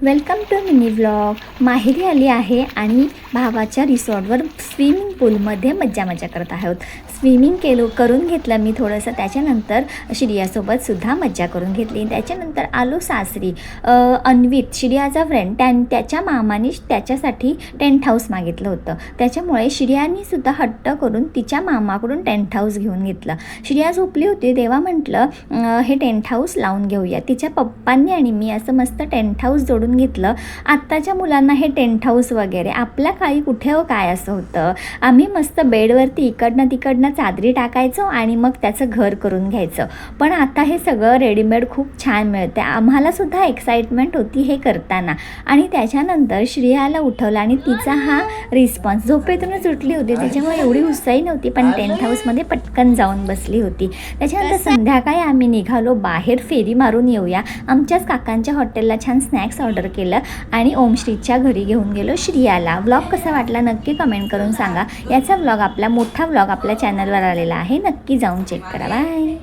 Welcome to mini vlog. माहेरी आली आहे आणि भावाच्या रिसॉर्टवर स्विमिंग पूलमध्ये मज्जा करत आहोत. स्विमिंग करून घेतलं मी थोडंसं. त्याच्यानंतर श्रियासोबतसुद्धा मज्जा करून घेतली. त्याच्यानंतर आलो सासरी. अन्वित श्रियाचा फ्रेंड त्याच्या मामाने त्याच्यासाठी टेंट हाऊस मागितलं होतं. त्याच्यामुळे श्रियानीसुद्धा हट्ट करून तिच्या मामाकडून टेंट हाऊस घेऊन घेतलं. श्रिया झोपली होती तेव्हा म्हटलं हे टेंट हाऊस लावून घेऊया. तिच्या पप्पांनी आणि मी असं मस्त टेंट हाऊस जोडून घेतलं. आत्ताच्या मुलांना हे टेंट हाऊस वगैरे, आपल्या काळी कुठे काय असं होतं. आम्ही मस्त बेडवरती इकडनं तिकडनं चादरी टाकायचो आणि मग त्याचं घर करून घ्यायचं. पण आता हे सगळं रेडीमेड खूप छान मिळतं. आम्हालासुद्धा एक्साइटमेंट होती हे करताना. आणि त्याच्यानंतर श्रेयाला उठवलं आणि तिचा हा रिस्पॉन्स, झोपेतूनच उठली होती त्याच्यामुळे एवढी उत्साही नव्हती, पण टेंट हाऊसमध्ये पटकन जाऊन बसली होती. त्याच्यानंतर संध्याकाळी आम्ही निघालो बाहेर फेरी मारून येऊया. आमच्याच काकांच्या हॉटेलला छान स्नॅक्स ऑर्डर केलं आणि ओमश्रीच्या घरी घेऊन गेलो श्रियाला. व्लॉग कसा वाटला नक्की कमेंट करून सांगा. याचा व्लॉग आपला मोठा व्लॉग आपल्या चॅनलवर आलेला आहे, नक्की जाऊन चेक करा. बाय.